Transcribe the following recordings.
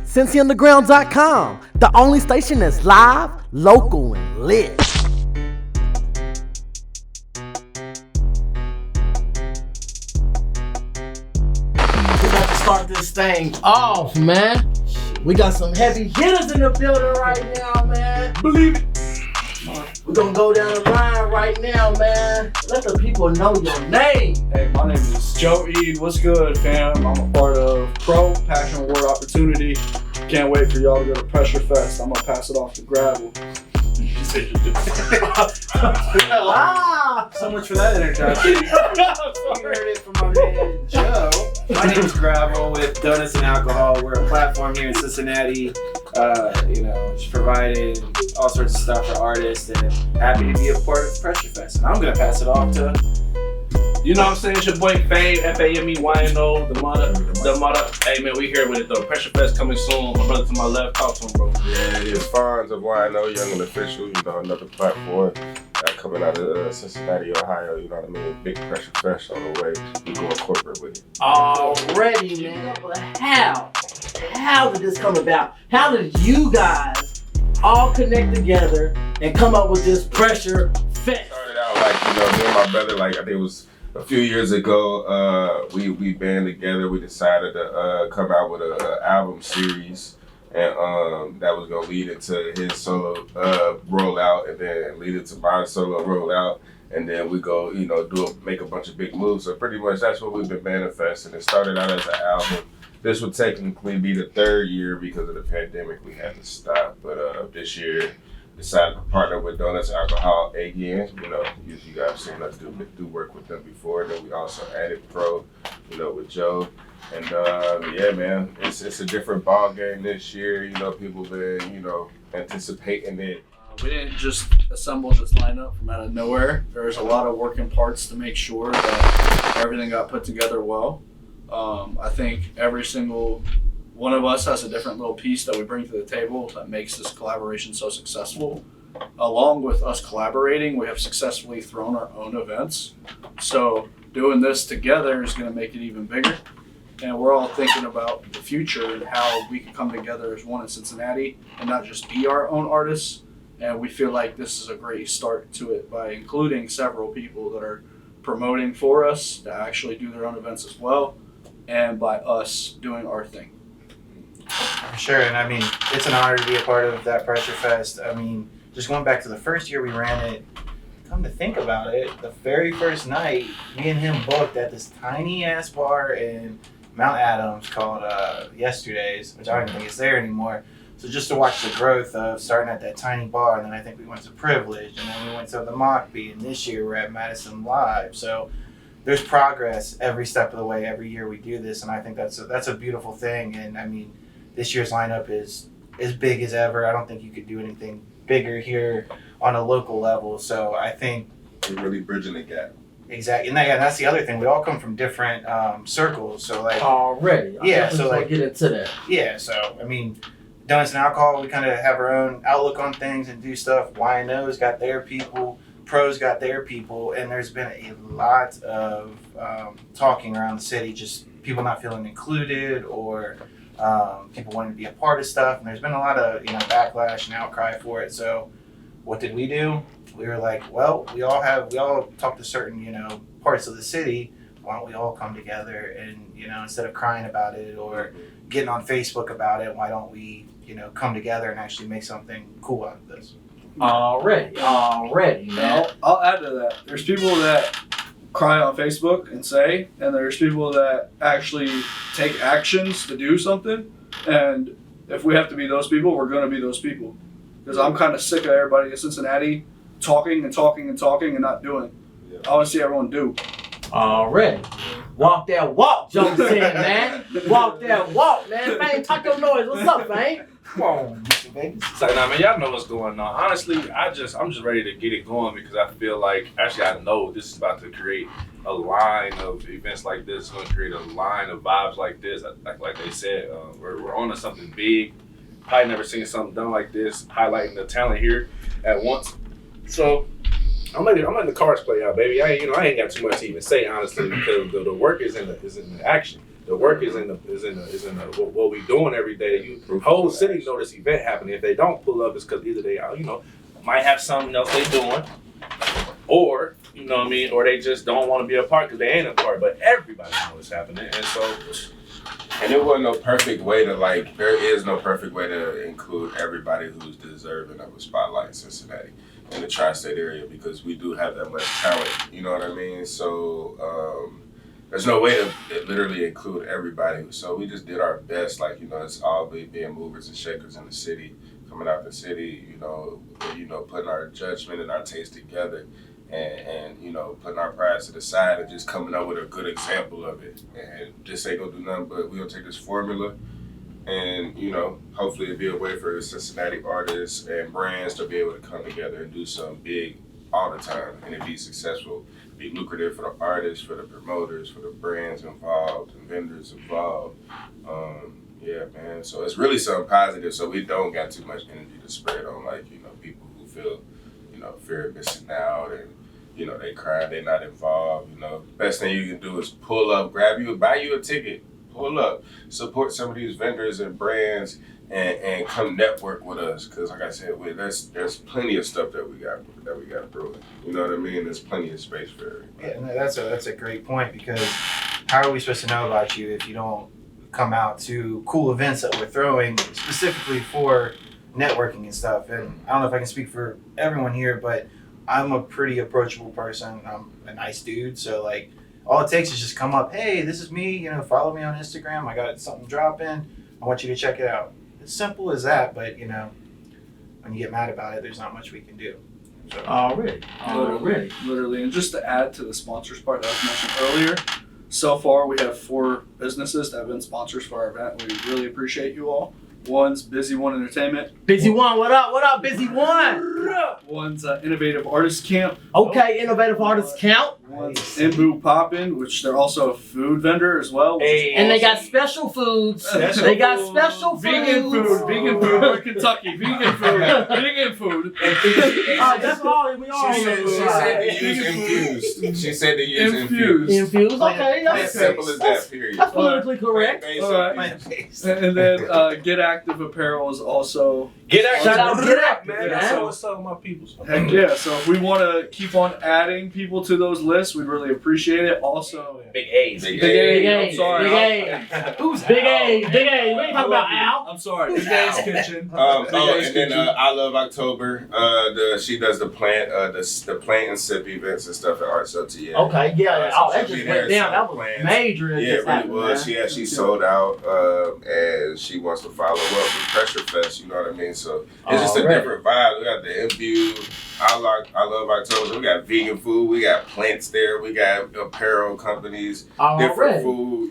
CincyUnderground.com, the only station that's live, local, and lit. We got to start this thing off, man. We got some heavy hitters in the building right now, man. Believe it. We're gonna go down the line right now, man. Let the people know your name. Hey, my name is Joe Eid. What's good, fam? I'm a part of Pro, Passion, Award, Opportunity. Can't wait for y'all to go to Pressure Fest. I'm gonna pass it off to Gravel. You said you did. So much for that introduction. You heard it from my man Joe. My name is Gravel with Donuts and Alcohol. We're a platform here in Cincinnati. Just providing all sorts of stuff for artists, and happy to be a part of Pressure Fest. And I'm gonna pass it off to. You know what I'm saying? It's your boy Fame, FAMEYNO, the mother. Hey man, we here with it though. Pressure Fest coming soon. My brother to my left, talk to him, bro. Yeah, it's Fonz of YNO, Young and Official, another platform coming out of Cincinnati, Ohio, you know what I mean? Big Pressure Fest on the way. We going corporate with it. Already, man. But how did this come about? How did you guys all connect together and come up with this Pressure Fest? Started out me and my brother, I think it was a few years ago, we band together. We decided to come out with an album series, and that was gonna lead into his solo rollout, and then lead into my solo rollout, and then we go, make a bunch of big moves. So pretty much that's what we've been manifesting. It started out as an album. This would technically be the third year because of the pandemic. We had to stop, but this year decided to partner with Donuts and Alcohol again. You guys have seen us do work with them before. Then we also added Pro, with Joe. And yeah, man, it's a different ball game this year. People been, anticipating it. We didn't just assemble this lineup from out of nowhere. There's a lot of working parts to make sure that everything got put together well. I think every single one of us has a different little piece that we bring to the table that makes this collaboration so successful. Along with us collaborating, we have successfully thrown our own events. So doing this together is going to make it even bigger. And we're all thinking about the future and how we can come together as one in Cincinnati and not just be our own artists. And we feel like this is a great start to it by including several people that are promoting for us to actually do their own events as well, and by us doing our thing. Sure, and it's an honor to be a part of that Pressure Fest. Just going back to the first year we ran it, come to think about it, the very first night, me and him booked at this tiny ass bar in Mount Adams called Yesterdays, which I don't even think it's there anymore. So just to watch the growth of starting at that tiny bar, and then I think we went to Privilege, and then we went to the Mockbee, and this year we're at Madison Live. So there's progress every step of the way. Every year we do this, and I think that's a beautiful thing. And this year's lineup is as big as ever. I don't think you could do anything bigger here on a local level. So I think we're really bridging the gap. Exactly, and that's the other thing. We all come from different circles. So already, get into that. Yeah, so Donuts and Alcohol, we kind of have our own outlook on things and do stuff. YNO's got their people, Pro's got their people, and there's been a lot of talking around the city, just people not feeling included or people wanting to be a part of stuff. And there's been a lot of backlash and outcry for it. So what did we do? We were like, well, we all talk to certain parts of the city. Why don't we all come together and instead of crying about it or getting on Facebook about it, why don't we come together and actually make something cool out of this? Already, man. I'll add to that. There's people that cry on Facebook and say, and there's people that actually take actions to do something. And if we have to be those people, we're going to be those people. Because I'm kind of sick of everybody in Cincinnati talking and not doing. Yeah. I want to see everyone do. Already. Walk that walk, Joe said, man. Walk that walk, man. Fame, talk your noise. What's up, Fame? Come on, Mr. Vegas. Man, y'all know what's going on. Honestly, I'm just ready to get it going because I feel like, actually I know this is about to create a line of events like this. It's going to create a line of vibes like this. Like they said, we're on to something big. Probably never seen something done like this, highlighting the talent here at once. So I'm letting the cards play out, baby. I ain't got too much to even say, honestly, because the work is in the action. The work is in what we doing every day. The whole city know this event happening. If they don't pull up, it's because either they might have something else they doing, or you know what I mean, or they just don't want to be a part because they ain't a part. But everybody knows it's happening, and so. And there wasn't no perfect way to there is no perfect way to include everybody who's deserving of a spotlight in Cincinnati, in the tri-state area, because we do have that much talent, you know what I mean? So there's no way to literally include everybody. So we just did our best, it's all being movers and shakers in the city, coming out the city, putting our judgment and our taste together. And putting our pride to the side and just coming up with a good example of it. And this ain't gonna do nothing but we're gonna take this formula and, hopefully it'll be a way for Cincinnati artists and brands to be able to come together and do something big all the time and it be successful, be lucrative for the artists, for the promoters, for the brands involved and vendors involved. Yeah, man. So it's really something positive, so we don't got too much energy to spread on people who feel fear of missing out and they crying, they not involved. Best thing you can do is pull up, buy you a ticket, pull up, support some of these vendors and brands, and come network with us. Cause like I said, there's plenty of stuff that we got brewing. You know what I mean? There's plenty of space for everybody. Yeah, no, that's a great point, because how are we supposed to know about you if you don't come out to cool events that we're throwing specifically for networking and stuff? And I don't know if I can speak for everyone here, but I'm a pretty approachable person. I'm a nice dude, so all it takes is just come up, hey, this is me, follow me on Instagram, I got something dropping, I want you to check it out. It's simple as that, but when you get mad about it, there's not much we can do. So. Already. Literally. And just to add to the sponsors part that was mentioned earlier, so far we have 4 businesses that have been sponsors for our event. We really appreciate you all. One's Busy One Entertainment. Busy One, what up? What up, Busy One? One's Innovative Artist Camp. Okay, Innovative Artists Camp. One's Imbu Poppin', which they're also a food vendor as well. Hey, And they got special foods. They got special vegan foods. Vegan food. We're Kentucky. Vegan food. Vegan food. That's all we are. She said to use infused. She said to use infused. Infused, okay. As simple as that, period. That's politically correct. And then Get Active Apparel is also. Get Active. Shout out Get Active, man. man. So what's up with my people? Heck yeah. So if we want to keep on adding people to those lists, we'd really appreciate it. Also, Big A's. Big Big I'm A. sorry. Big A. Who's Big A? Big A. We ain't talking about Al. I'm sorry. Big A's Kitchen. And then I Love October. She does the plant and sip events and stuff at Arts LTA. Okay, yeah. So That she'll just be went there, down. That so was plans. major. Yeah, it really was. She actually sold out, and she wants to follow up with Pressure Fest. You know what I mean? So it's just a different vibe. We got the Imbue, I Love October. We got vegan food. We got plants there. We got apparel companies, different food.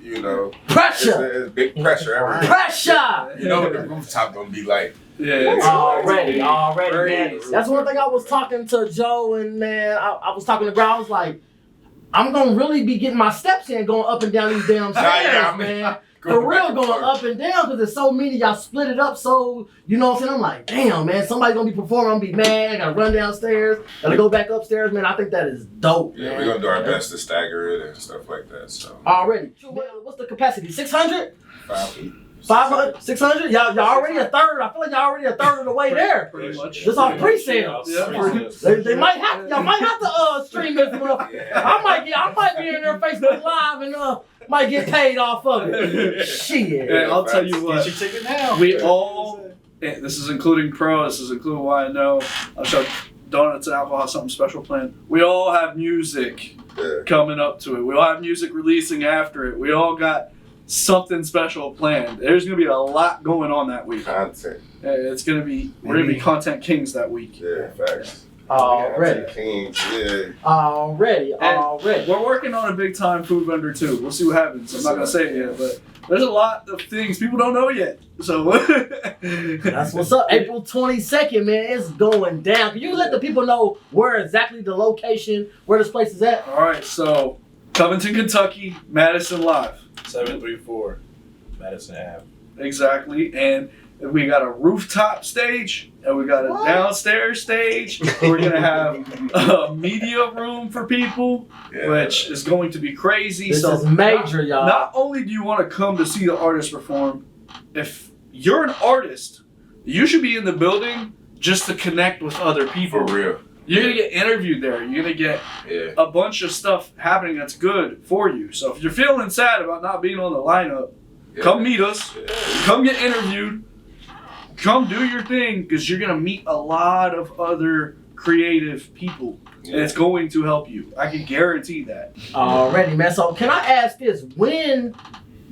Pressure. It's big pressure everywhere. Pressure. You know what the rooftop gonna be like. Yeah. Already, man. That's one thing I was talking to Joe and man, I was talking to Greg. I was like, I'm gonna really be getting my steps in going up and down these damn stairs, man. For real, going up and down, because there's so many, y'all split it up, so, you know what I'm saying? I'm like, damn, man, somebody's gonna be performing, I'm gonna be mad, I gotta run downstairs, gotta go back upstairs, man. I think that is dope, Yeah, man. we're gonna do our best to stagger it and stuff like that. So Already. What's the capacity? 600? 500, 500? 600? Y'all already a third. I feel like y'all already a third of the way there. Pretty much. This off pre-sales. Yeah. They might have, y'all might have to stream this one. I might be in their Facebook Live and might get paid off of it. Shit. And I'll tell you what. Get your ticket now. We all, this is including Pro, this is including YNO, I'll show Donuts and Alcohol have something special planned. We all have music coming up to it. We all have music releasing after it. We all got something special planned. There's going to be a lot going on that week. content. We're going to be content kings that week. Yeah, facts. Already. Kings, yeah. Already. We're working on a big time food vendor too. We'll see what happens. I'm not going to say it yet, but there's a lot of things people don't know yet. So That's what's up. April 22nd, man. It's going down. Can you let the people know where exactly the location, where this place is at? All right, so Covington, Kentucky, Madison Live. 734 Madison Ave. Exactly. And We got a rooftop stage, and we got a downstairs stage. We're gonna have a media room for people, which is going to be crazy. This so is major, y'all. Not only do you want to come to see the artist perform, if you're an artist, you should be in the building just to connect with other people. For real. You're gonna get interviewed there. You're gonna get a bunch of stuff happening that's good for you. So if you're feeling sad about not being on the lineup, come meet us. Come get interviewed. Come do your thing, because you're gonna meet a lot of other creative people, and it's going to help you. I can guarantee that. Already, man. So can I ask this? When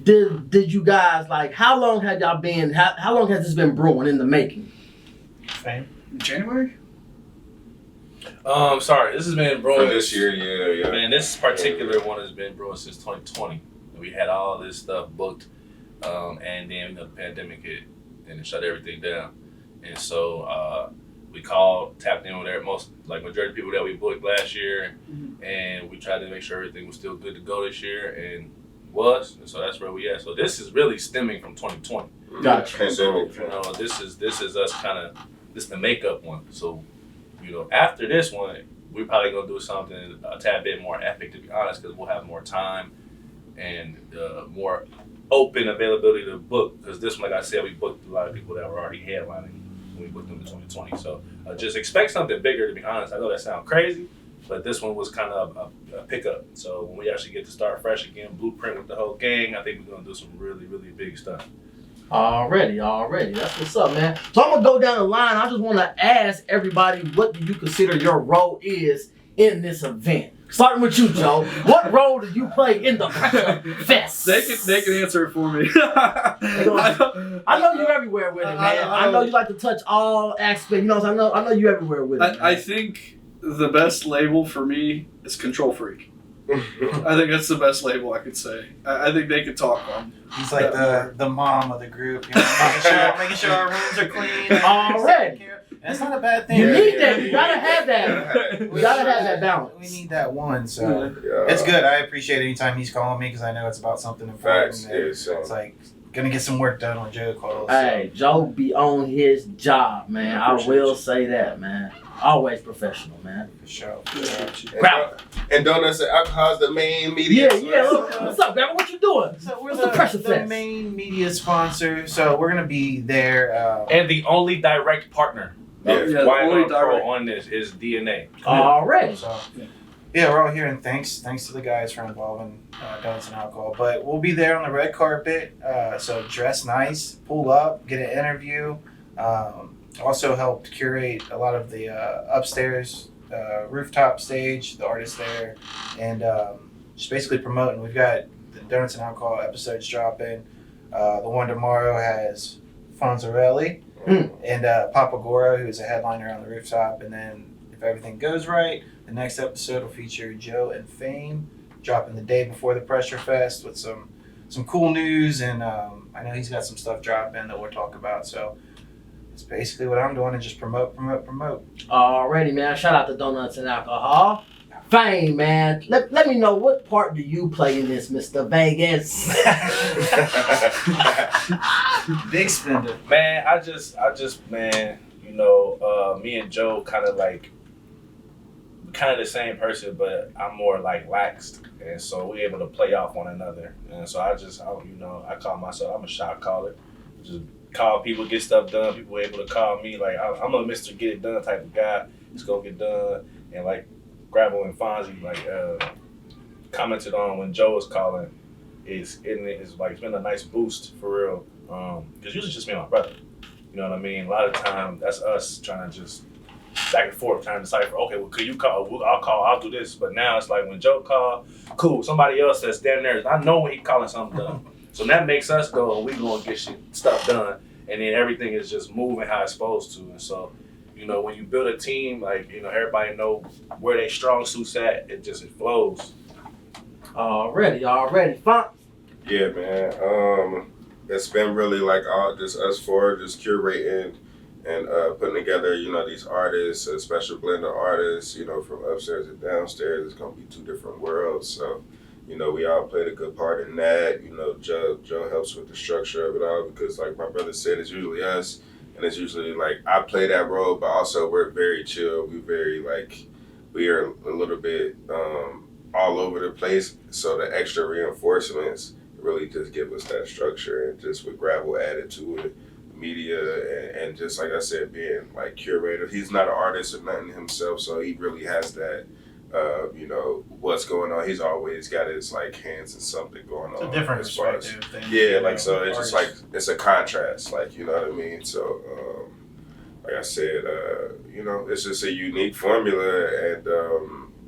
did you guys, like, how long had y'all been? How long has this been brewing in the making? Fame. In January? Sorry, this has been For brewing this year, yeah. Man, this particular one has been brewing since 2020. We had all this stuff booked, and then the pandemic hit and it shut everything down. And so we tapped in with majority of people that we booked last year, and we tried to make sure everything was still good to go this year, and was. And so that's where we at. So this is really stemming from 2020. Gotcha. So this is us kind of the makeup one. So after this one, we're probably gonna do something a tad bit more epic, to be honest, because we'll have more time and more open availability to book. Because this one, like I said, we booked a lot of people that were already headlining when we booked them in 2020. So just expect something bigger, to be honest. I know that sounds crazy, but this one was kind of a pickup. So when we actually get to start fresh again, blueprint with the whole gang, I think we're gonna do some really, really big stuff. Already. That's what's up, man. So I'm gonna go down the line. I just want to ask everybody, what do you consider your role is in this event? Starting with you, Joe. What role do you play in the Pressure Fest? They can answer it for me. I know you're everywhere with it, man. I know you like to touch all aspects. I know you're everywhere with it. I think the best label for me is Control Freak. I think that's the best label I could say. I think they could talk on. He's like the mom of the group, making sure our rooms are clean. Already. And it's not a bad thing. You need that. You gotta have that. You gotta have that balance. We need that one, so it's good. I appreciate anytime he's calling me, because I know it's about something important. Facts. It's like gonna get some work done when Joe calls. Hey, Joe be on his job, man. I will say that, man. Always professional, man. For sure. And Donuts and Alcohol is the main media. Yeah. What's up, Gavin? What you doing? So we're What's the Pressure the Fest? main media sponsor, so we're gonna be there. And the only direct partner. Only Pro direct on this is DNA. Already. So, yeah, we're all here, and thanks to the guys for involving Donuts and Alcohol. But we'll be there on the red carpet, so dress nice, pull up, get an interview. Also helped curate a lot of the upstairs rooftop stage, the artists there, and just basically promoting. We've got the Donuts and Alcohol episodes dropping. The one tomorrow has Fonzarelli and Papa Goro, who's a headliner on the rooftop. And then, if everything goes right, the next episode will feature Joe and Fame, dropping the day before the Pressure Fest with some cool news. And I know he's got some stuff dropping that we'll talk about. So it's basically what I'm doing, and just promote. Alrighty, man. Shout out to Donuts and Alcohol. Fame, man. Let me know, what part do you play in this, Mr. Vegas? Big spender. Man, I just man, me and Joe kind of the same person, but I'm more like laxed, and so we're able to play off one another. And so I call myself, I'm a shot caller. Just call people, get stuff done. People are able to call me. Like, I'm a Mr. Get It Done type of guy. Just go get done. And like Gravel and Fonzie commented on when Joe was calling, it's been a nice boost for real. Because usually it's just me and my brother. You know what I mean? A lot of time that's us trying to just back and forth trying to decipher. Okay, well, could you call? I'll call. I'll do this. But now it's like when Joe called, cool. Somebody else that's down there, I know when he calling something done. So that makes us go, and we gonna get stuff done, and then everything is just moving how it's supposed to. And so, when you build a team, like, everybody know where they strong suits at, it flows. Already. Fine. Yeah, man. It's been really like all just us four just curating and putting together, these artists, a special blend of artists, from upstairs and downstairs. It's gonna be two different worlds. So, you know, we all played a good part in that. You know, Joe helps with the structure of it all because, like my brother said, it's usually us, and it's usually like I play that role, but also we're very chill. We are a little bit all over the place. So the extra reinforcements really just give us that structure, and just with Gravel added to it, media, and just like I said, being like curator. He's not an artist or nothing himself, so he really has that. You know what's going on. He's always got his like hands in something going on. It's a different as far as- perspective. Than, Yeah, you like know, so it's just like artists. it's a contrast, like you know what I mean. So like I said, you know, it's just a unique formula, and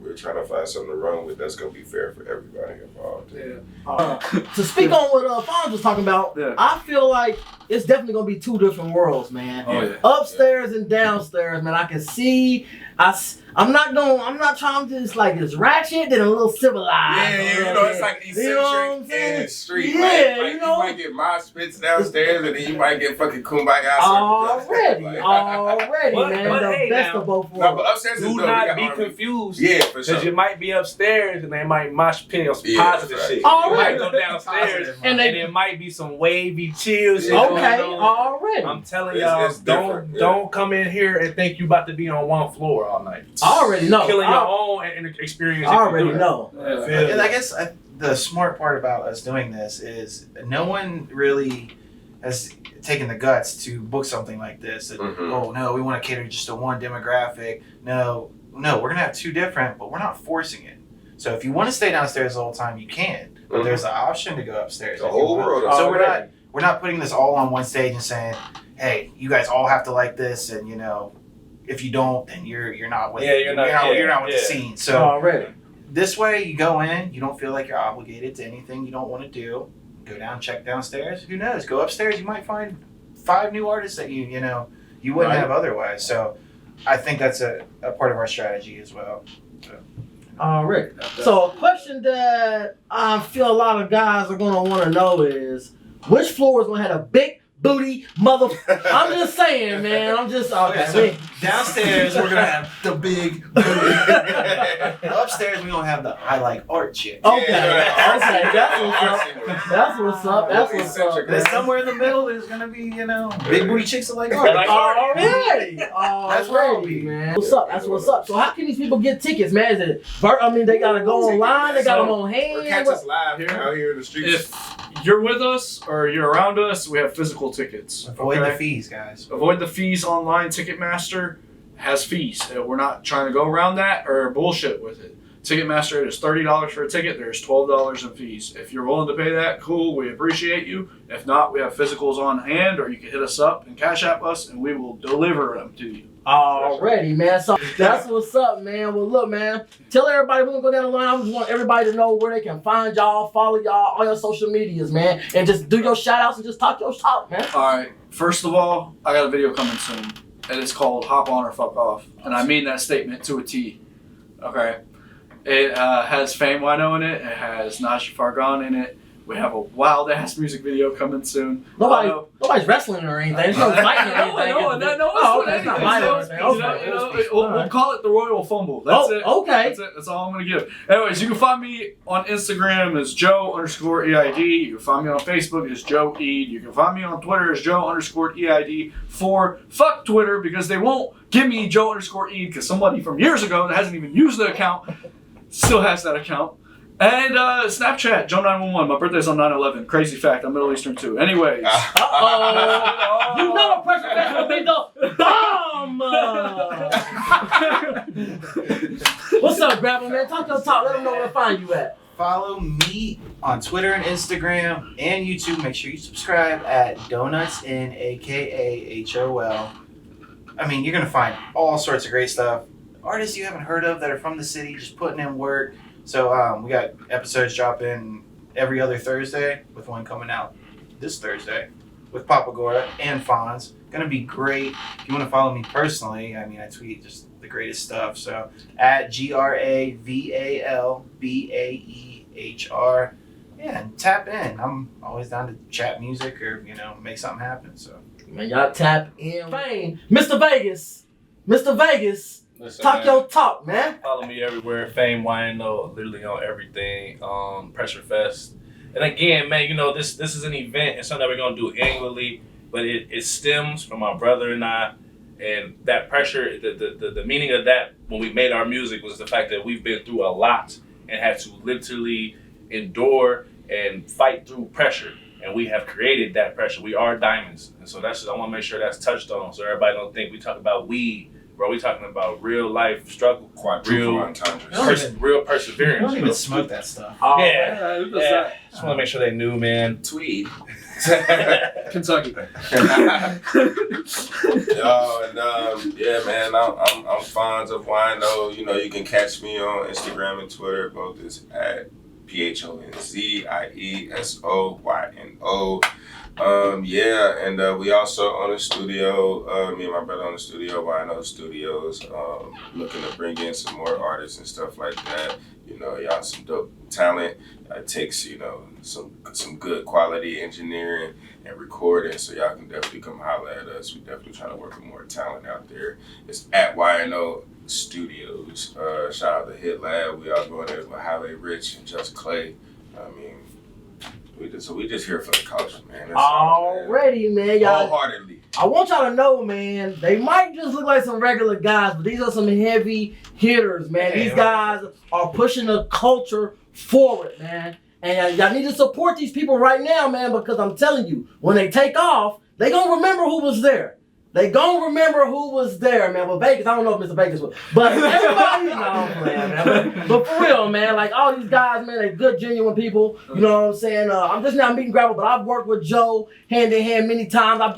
we're trying to find something to run with that's gonna be fair for everybody involved. To speak on what Fonz was talking about, Yeah. I feel like it's definitely gonna be two different worlds, man. Oh yeah. Upstairs and downstairs, man. I can see. I'm not trying to just like it's ratchet and a little civilized. Yeah, you know, it's like You know what I'm eccentric saying? in the street. Yeah, like you know. you might get mosh spits downstairs, and then you might get fucking kumbaya. Already, Like, man. but The hey, best now, of both No, worlds. but upstairs is Do dope. We not got be R&B. confused. Yeah, for Because you sure. might be upstairs and they might mosh pit on some Yeah, positive right. shit. Already. You might go downstairs Positive, and and there might be some wavy chill shit going Okay, on. already. I'm telling It's- y'all, it's different, yeah. don't come in here and think you about to be on one floor all night. I already know. Killing your I own experience. I if you already do that. know. Yeah. And I guess the smart part about us doing this is no one really has taken the guts to book something like this. That, Mhm. oh no, we want to cater just to one demographic. No, we're gonna have two different, but we're not forcing it. So if you want to stay downstairs the whole time, you can. But Mhm. there's an option to go upstairs. The if you whole want. world. So Already. we're not putting this all on one stage and saying, hey, you guys all have to like this, and you know, if you don't, then you're not with Yeah, you're not- you're not with the yeah. scene. So Already. this way, you go in, you don't feel like you're obligated to anything you don't want to do. Go down, check downstairs. Who knows? Go upstairs, you might find 5 new artists that you wouldn't Right. have otherwise. So I think that's a part of our strategy as well. Already. So a question that I feel a lot of guys are gonna want to know is which floor is gonna have a big booty mother. I'm just saying, man. I'm just okay. So downstairs, we're gonna have the big booty. Upstairs, we're gonna have the I like art chick. Okay, Yeah, okay, that's what's up. RC. That's what's up. That's what's up. Eccentric. Then somewhere in the middle, there's gonna be big booty chicks that like art. Like Already, That's where I'll be. man. What's up? That's what's up. So how can these people get tickets, man? Is it? I mean, they gotta go online. They got them on Or hand. catch us live here out here in the streets. If you're with us or you're around us, we have physical tickets. Avoid okay? the fees, guys. Avoid the fees online. Ticketmaster has fees. We're not trying to go around that or bullshit with it. Ticketmaster is $30 for a ticket. There's $12 in fees. If you're willing to pay that, cool. We appreciate you. If not, we have physicals on hand, or you can hit us up and Cash App us, and we will deliver them to you. Already, man. So that's what's up, man. Well, look, man. Tell everybody we're gonna go down the line. I just want everybody to know where they can find y'all, follow y'all, all your social medias, man, and just do your shout outs and just talk your talk, man. All right. First of all, I got a video coming soon, and it's called "Hop On or Fuck Off," and I mean that statement to a T. Okay. It has Fame Wino in it. It has Najee Fargan in it. We have a wild ass music video coming soon. Nobody's wrestling or anything. There's no fighting or anything. Oh, okay. It's not violent or anything. Okay. We'll call it the Royal Fumble. That's it. Okay. That's it. That's all I'm gonna give. Anyways, you can find me on Instagram as Joe_EID. You can find me on Facebook as Joe Eid. You can find me on Twitter as Joe_EID. Fuck Twitter, because they won't give me Joe_Eid because somebody from years ago that hasn't even used the account still has that account. And Snapchat, Joe911. My birthday's on 9/11. Crazy fact, I'm Middle Eastern too. Anyways. Uh-oh. You know a pressure fest will be the bomb. What's up, Gravel, man? Talk your talk. Let them know where to find you at. Follow me on Twitter and Instagram and YouTube. Make sure you subscribe at DonutsN, aka HOL. I mean, you're gonna find all sorts of great stuff. Artists you haven't heard of that are from the city, just putting in work. So we got episodes dropping every other Thursday, with one coming out this Thursday with Papa Gora and Fonz. Gonna be great. If you want to follow me personally, I mean, I tweet just the greatest stuff. So at GRAVALBAEHR. Yeah, and tap in. I'm always down to chat music or make something happen. So Man, y'all tap in. Fame. Mr. Vegas. Listen, Talk man, your talk, man. follow me everywhere. Fame YNO, literally on everything. Pressure Fest. And again, man, you know, this is an event. It's something that we're gonna do annually, but it stems from my brother and I. And that pressure, the meaning of that when we made our music was the fact that we've been through a lot and had to literally endure and fight through pressure. And we have created that pressure. We are diamonds. And so I want to make sure that's touched on so everybody don't think we talk about weed. Bro, we talking about real life struggle, Quadruple entendres. real You perseverance. don't even smoke that stuff. Oh, Yeah. Just want to make sure they knew, man. Tweed. Kentucky. Yeah, man, I'm fond of YNO. You know, you can catch me on Instagram and Twitter. Both is at PHONZIESOYNO. We also on the studio, me and my brother on the studio, YNO Studios, looking to bring in some more artists and stuff like that. You know, y'all some dope talent. It takes, you know, some good quality engineering and recording, so y'all can definitely come holler at us. We definitely trying to work with more talent out there. It's at YNO Studios. Shout out to Hit Lab. We all going there with Halle Rich and Just Clay. I mean, we just here for the culture, man. That's all, man. already, man. Y'all. Wholeheartedly. I want y'all to know, man, they might just look like some regular guys, but these are some heavy hitters, man. These guys are pushing the culture forward, man. And y'all need to support these people right now, man, because I'm telling you, when they take off, they gonna remember who was there. They gonna remember who was there, man. But Vegas, I don't know if Mr. Vegas was, but everybody, no, I'm playing, man. But for real, man, like all these guys, man, they good, genuine people. You know what I'm saying? I'm just now meeting Gravel, but I've worked with Joe hand in hand many times. I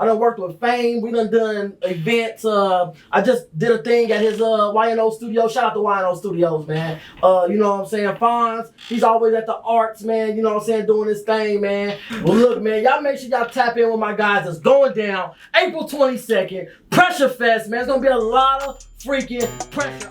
done worked with Fame. We done events. I just did a thing at his YNO studio. Shout out to YNO Studios, man. You know what I'm saying? Fonz, he's always at the arts, man. You know what I'm saying? Doing his thing, man. Well, look, man, y'all make sure y'all tap in with my guys. It's going down April 22nd. Pressure Fest, man. It's gonna be a lot of freaking pressure.